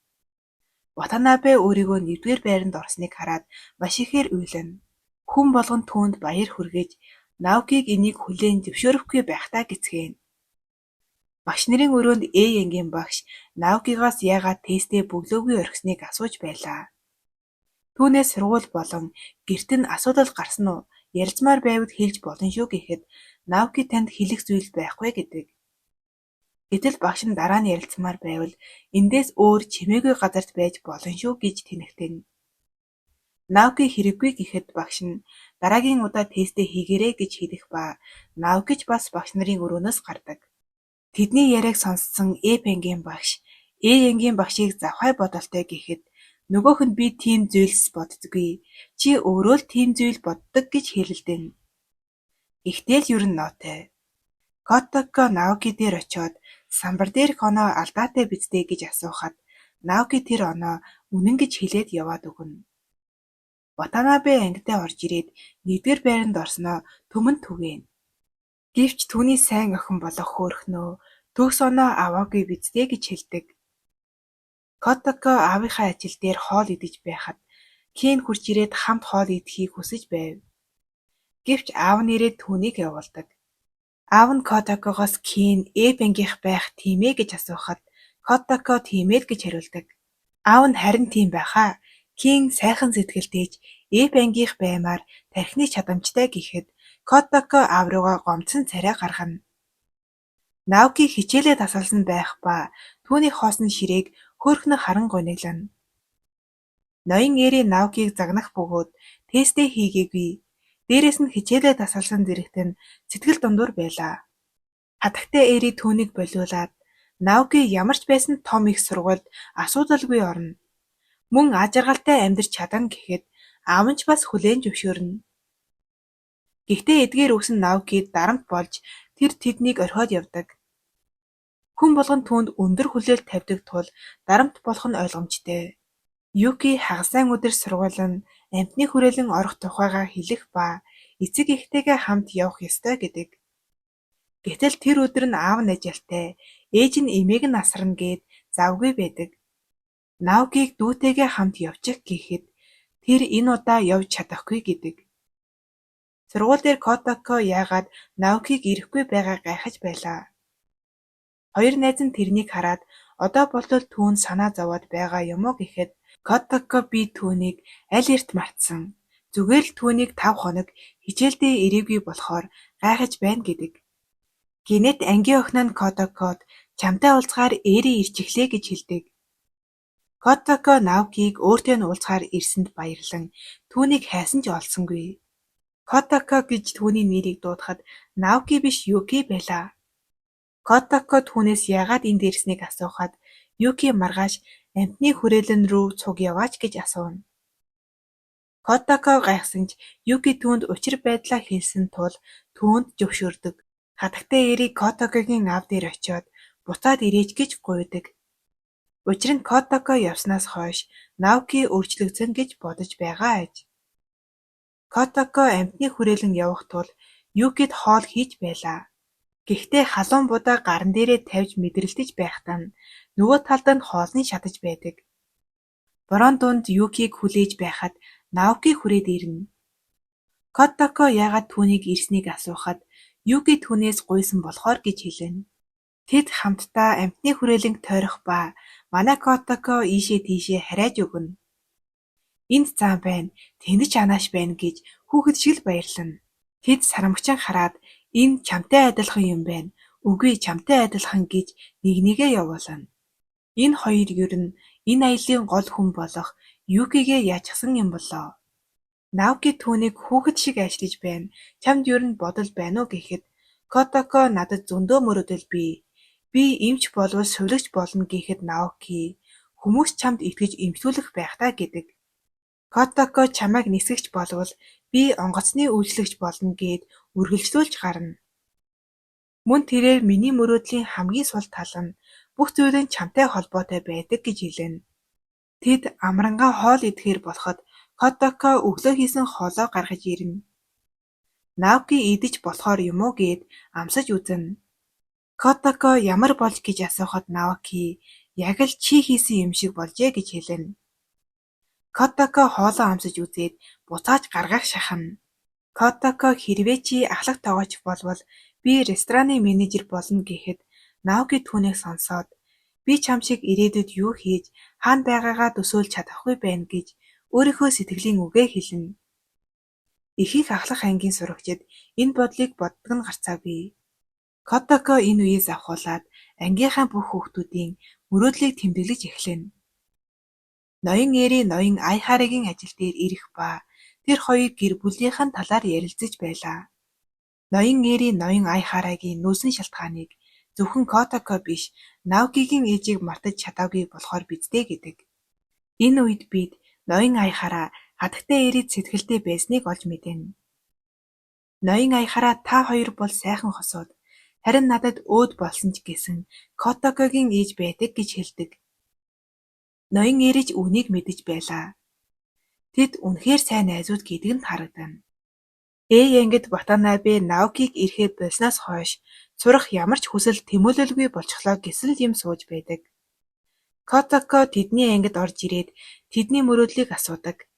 Ватанабе өөрийгөө 1-р байранд орсныг хараад маш ихээр уйлана. Хүн болгон түүнд баяр хүргэж Наокиг энийг хүлээн зөвшөөрөхгүй байхдаа гэцгээв. Багш нарын өрөөнд Энгийн багш Наокигоос яагаад тестээ бөглөөгүй орхисныг асууж байлаа. Түүнээс сургууль болон гэрт нь асуудал гарсан уу? Ярилцмаар байвал хэлж болно шүү гэхэд Наоки танд хэлэх зүйл байхгүй гэдэг. Гэтэл багш нь дараа нь ярилцмаар байвал эндээс өөр чимээгүй газарт байж болно шүү гэж тэнэгтэнэ. Наоки хэрэггүй гэхэд багш нь дараагийн удаа тестээ хийгээрэй гэж хэлэх ба Наоки ч бас багш нарын өрөөнөөс гардаг. Тэдний яриаг сонссон Энгийн багш Энгийн багшийг завхай бодолтой гэхэд нөгөөх нь би тийм зүйлс боддоггүй. Чи өөрөө л тийм зүйл боддог гэж хэлэлдэнэ. Гэхдээ л ер нь нотой. Котако Наоки дээр очиод самбар дээрх оноо алдаатай биз дээ гэж асуухад Наоки тэр оноо үнэн гэж хэлээд яваад өгнө. Ватанабе ангидаа орж ирээд 1-р байранд орсноо түмэнд түгээнэ. Гэвч түүний сайн охин болох хөөрхнөө төгс оноо аваагүй биз дээ гэж хэлдэг. Котако аавынхаа ажил дээр хоол идэж байхад Кен хурж ирээд хамт хоол идэхийг хүсэж байв. Гэвч аав нь ирээд түүнийг явуулдаг. Аав нь Котакогоос Кен Эпенгийнх байх тийм ээ гэж асуухад Котако тийм ээ л гэж хариулдаг. Аав нь харин тийм байхаа. Кен сайхан сэтгэлтэйч Эпенгийнх баймаар тархины чадамжтай гэхэд Котако аав руугаа гомдсон царай гаргана. Наоки хичээлээ тасалсан байх ба түүний хоосон ширээг хөөрхнө харан гониглана. Ноён Эри Наокиг загнах бөгөөд тестээ хийгээгүй. Дээрээс нь хичээлээ тасалсан зэрэгт нь сэтгэл дундуур байлаа. Хатагтай Эри түүнийг болиулаад Наоки ямар ч байсан том их сургуульд асуудалгүй орно. Мөн аж аргалтай амьдрч чадан гэхэд аав нь ч бас хүлээн зөвшөөрнө. Гэхдээ эдгээр өгсөн Наокид дарамт болж тэр тэднийг орхиод явдаг. Хүн болгон түүнд өндөр хүлээлт тавьдаг тул дарамт болох нь ойлгомжтой. Юки хагасайн өдөр сургууль нь амьтны хүрээлэн орох тухайгаа хэлэх ба эцэг эхтэйгээ хамт явах ёстой гэдэг. Гэтэл тэр өдөр нь аав нь ажилтай, ээж нь эмээг нь асарна гээд завгүй байдаг. Наокиг дүүтэйгээ хамт явчих гэхэд тэр энэ удаа явж чадахгүй гэдэг. Сургууль дээр Котако яагаад Наокиг ирэхгүй байгаа гайхаж байлаа. Хоёр найз нь тэрнийг хараад одоо болтол түүнд санаа зовоод байгаа юм уу гэхэд Котако би түүнийг аль эрт мартсан. Зүгээр л түүнийг 5 хоног хичээлдээ ирээгүй болохоор гайхаж байна гэдэг. Гэнэт ангийн охин нь Котакод чамтай уулзахаар ээрээ ирчихлээ гэж хэлдэг. Котако Наокиг өөртөө нь уулзахаар ирсэнд баярлан түүнийг хайсан ч олсонгүй. Котако гэж түүний нэрийг дуудахад Наоки биш Юки байлаа. Котако түүнээс яагаад энд ирснийг асуухад Юки маргааш амьтны хүрээлэн рүү цуг яваач гэж асууна. Котако гайхсан ч Юки түүнд учир байдлаа хэлсэн тул түүнд зөвшөөрдөг. Хатагтай эрийг Котакогийн аав дээр очиод буцаад ирээч гэж гуйдаг. Учир нь Котако явснаас хойш Наоки өөрчлөгдсөн гэж бодож байгаа аж. Котако амьтны хүрээлэн явах тул Юкид хоол хийж байлаа. Гэхдээ халуун будаа гарн дээрээ тавьж мэдрэлдэж байхдаа нөгөө талд нь хоолны шатаж байдаг. Борон дунд Юкиг хүлээж байхад Наоки хүрээд ирнэ. Котако яагаад түүнийг ирснийг асуухад Юки түүнээс гуйсан болохоор гэж хэлнэ. Тэд хамтдаа амьтны хүрээлэнг тойрох ба манай Котако ийшээ тийшээ харайж өгнө. Энд зам байна, тэнд ч анааш байна гэж хүүхэд шиг л баярлана. Тэд сарамгчин хараад энэ чамтай адилхан юм байна. Үгүй чамтай адилхан гэж нэгээ явуулна. Энэ хоёр ер нь энэ аяллаа гол хүн болох Юкигээ яачихсан юм болоо. Наоки түүнийг хүүхэд шиг ажлаж байна. Чамд ер нь бодол байна уу гэхэд Котако надад зөндөө мөрөөдөл бий. Би эмч болов сувилагч болно гэхэд Наоки хүмүүс чамд итгэж эмчтүүлэх байх таа гэдэг. Котако чамайг нисгэж болвол би онгоцны үйлчлэгч болно гэд үргэлжлүүлж гарна. Мөн тэрээр миний мөрөөдлийн хамгийн сул тал нь бүх зүйл нь чамтай холбоотой байдаг гэж хэлнэ. Тэд амрангаа хоол идэхээр болоход Котако өглөө хийсэн хоолоо гаргаж ирнэ. Наоки идэж болохоор юм уу гэд амсаж үзнэ. Котако ямар болж гэж асуухад Наоки яг л чи хийсэн юм шиг болжээ гэж хэлнэ. Котако хоолоо амсаж үзээд буцааж гаргах шахна. Котако хэрвээ чи ахлах тоогооч болвол би рестораны менежер болно гэхэд Наоки түүнийг сонсоод би чам шиг ирээдүйд юу хийж хаана байгаагаа төсөөлж чадахгүй байна гэж өөрийнхөө сэтгэлийн үгээ хэлнэ. Ихэнх ахлах ангийн сурагчид энэ бодлыг боддог нь гарцаагүй. Котако энэ үеэс авахуулаад ангийнхаа бүх хүүхдүүдийн мөрөөдлийг тэмдэглэж эхлэнэ. Ноён Эри ноён Айхарагийн ажил дээр ирэх ба тэр хоёр гэр бүлийнхэн талаар ярилцаж байлаа. Ноён Эри ноён Айхарагийн нүүсэн шалтгааныг зөвхөн Котако биш Наокигийн ээжийг мартаж чадаагүй болохоор биздээ гэдэг. Энэ үед бид ноён Айхара хатагтай Эрид сэтгэлдээ байсныг олж мэднэ. Ноён Айхара та хоёр бол сайхан хосууд харин надад өөд болсон ч гэсэн Котакогийн ээж байдаг гэж хэлдэг. Ноён Эриж үнийг мэдэж байлаа. Тэд үнэхээр сайн найзууд гэдэг нь харагдана. Ангид Ватанабе Наокиг ирэхэд болсноос хойш сурах ямар ч хүсэл тэмүүлэлгүй болчихлоо гэсэн л юм сууж байдаг. Котако тэдний ангид орж ирээд тэдний мөрөөдлийг асуудаг.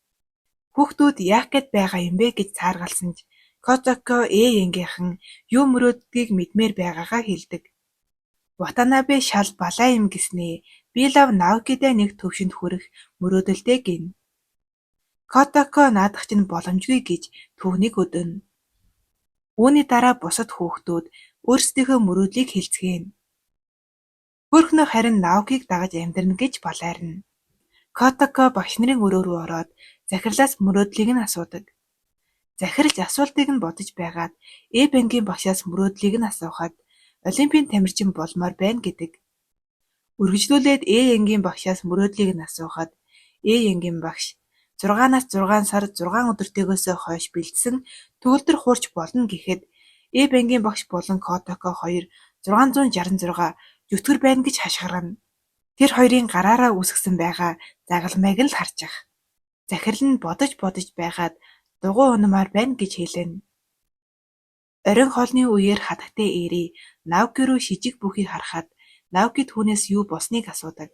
Хүүхдүүд яах гээд байгаа юм бэ гэж цааргалсан ч Котако ангийнхан юу мөрөөддгийг мэдмээр байгаагаа хэлдэг. Ватанабе шал балаа юм гэснээ би лав Наокидаа нэг төвшөнд хүрэх мөрөөдөлтэй гин. Котако наадах чинь боломжгүй гэж түүнийг өдөнө. Үүний дараа бусад хүүхдүүд өөрсдийнхөө мөрөөдлийг хэлцгээнэ. Хөрхнөө харин Наокиг дагаж амьдрна гэж балайрна. Котако багш нарын өрөө рүү ороод захирлаас мөрөөдлийг нь асуудаг. Захирлж асуултыг нь бодож байгаад бангийн багшаас мөрөөдлийг нь асуухад Олимпийн тамирчин болмоор байна гэдэг. Үргэлжлүүлээд ангийн багшаас мөрөөдлийг нь асуухад ангийн багш 6-аас 6 сар 6 өдөртөөгөөс хойш бэлдсэн төгөлдөр хуурч болно гэхэд бангийн багш болон Котако хоёр 666 зүтгэр байна гэж хашгирна. Тэр хоёрын гараараа үсгсэн байгаа загалмайг л харчих. Захирал нь бодож байгаад дугуй унамаар байна гэж хэлнэ. Оройн хоолны үеэр хатагтай Эри Наоки руу шижиг бүхий харахад Наоки түүнээс юу болсныг асуудаг.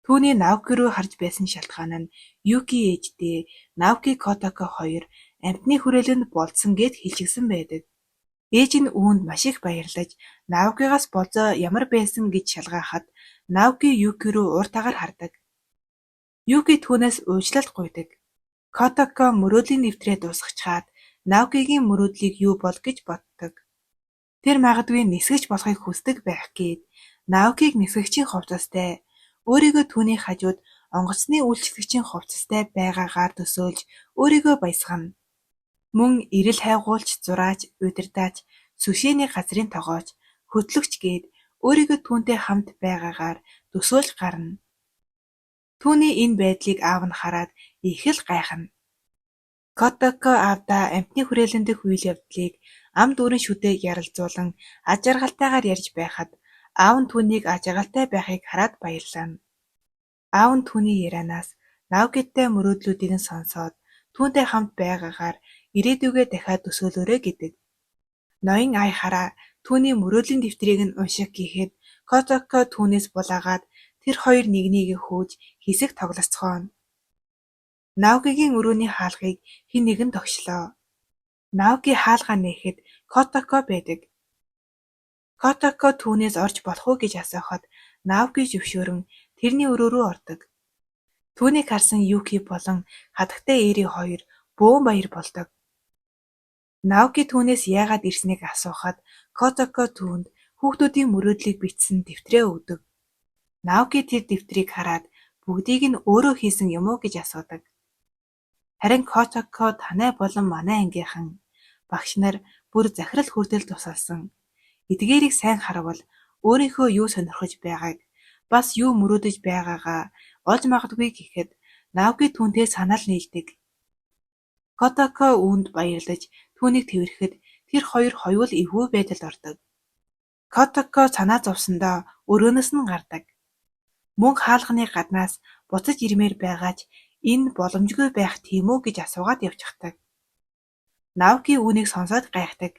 Түүний Наоки руу харж байсан шалтгаан нь Юки ээжтэй Наоки Котако хоёр амьтны хүрээлэнд болдсон гэд хэлчихсэн байдаг. Ээж нь үүнд маш их баярлаж Наокигаас болзоо ямар байсан гэж шалгаахад Наоки Юки рүү ууртаагаар хардаг. Юки түүнээс уучлалт гуйдаг. Котоко мөрөөдлийн нэвтрээ дуусгачаад Наокигийн мөрөөдлийг юу бол гэж боддог. Тэр магадгүй нисгэж болохыг хүсдэг байх гээд Наокиг нисгэгчийн хувцастай өөрийгөө түүний хажууд онгоцны үйлчлэгчийн хувцастай байгаагаар төсөөлж өөрийгөө баясгана. Мөн эрэл хайгуулч, зураач, удирдаач, сүшээний газрын тогооч, хөтлөгч гээд өөрийгөө түүнтэй хамт байгаагаар төсөөлж гарна. Түүний энэ байдлыг аав нь хараад их л гайхна. Котоко аавдаа амьтны хүрээлэн дэх үйл явдлыг ам дүүрэн шүдээ ярилцуулан аж аргалтайгаар ярьж байхад аав нь түүнийг аж аргалтай байхыг хараад баярлана. Аав нь түүний ярианаас Наокитай мөрөөдлүүдийг нь сонсоод түүнтэй хамт байгаагаар ирээдүгээ дахиад төсөөлөөрэй гэдэг. Ноён ая хараа түүний мөрөөдлийн дэвтрийг нь унших гэхэд Котоко түүнээс булаагаад тэр хоёр нэгнийгээ хөөж хэсэг тоглосцгооно. Наокигийн өрөөний хаалгыг хэн нэгэн тогшлоо. Наоки хаалгаа нээхэд Котоко байдаг. Котоко түүнээс орж болох уу гэж асуухад Наоки зөвшөөрөн тэрний өрөө рүү ордог. Түүнийг харсан Юки болон хатагтай Эри хоёр бөөн баяр болдог. Наоки түүнээс яагаад ирснийг асуухад Котоко түүнд хүүхдүүдийн мөрөөдлийг бичсэн дэвтрээ өгдөг. Наоки тэр дэвтрийг хараад бүгдийг нь өөрөө хийсэн юм уу гэж асуудаг. Харин Котоко танай болон манай ангийнхан багш нар бүр захирал хүртэл тусалсан. Эдгээрийг сайн харвал өөрийнхөө юу сонирхож байгааг бас юу мөрөөдөж байгаагаа олж магадгүй гэхэд Наоки түүнтэй санал нийлдэг. Котоко үүнд баярлаж түүнийг тэврэхэд тэр хоёр хоёул эвгүй байдалд ордог. Котоко санаа зовсондоо өрөөнөөс нь гардаг. Мөнх хаалганы гаднаас буцаж ирмээр байгаач энэ боломжгүй байх тийм үү гэж асуугаад явчихдаг. Наоки үүнийг сонсоод гайхдаг.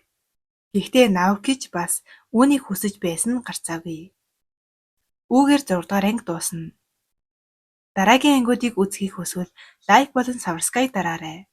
Гэхдээ Наоки ч бас үүнийг хүсэж байсан нь гарцаагүй. Үүгээр 6 дугаар анги дуусна. Дараагийн ангиудыг үзхийг хүсвэл лайк болон сабскрайб дараарай.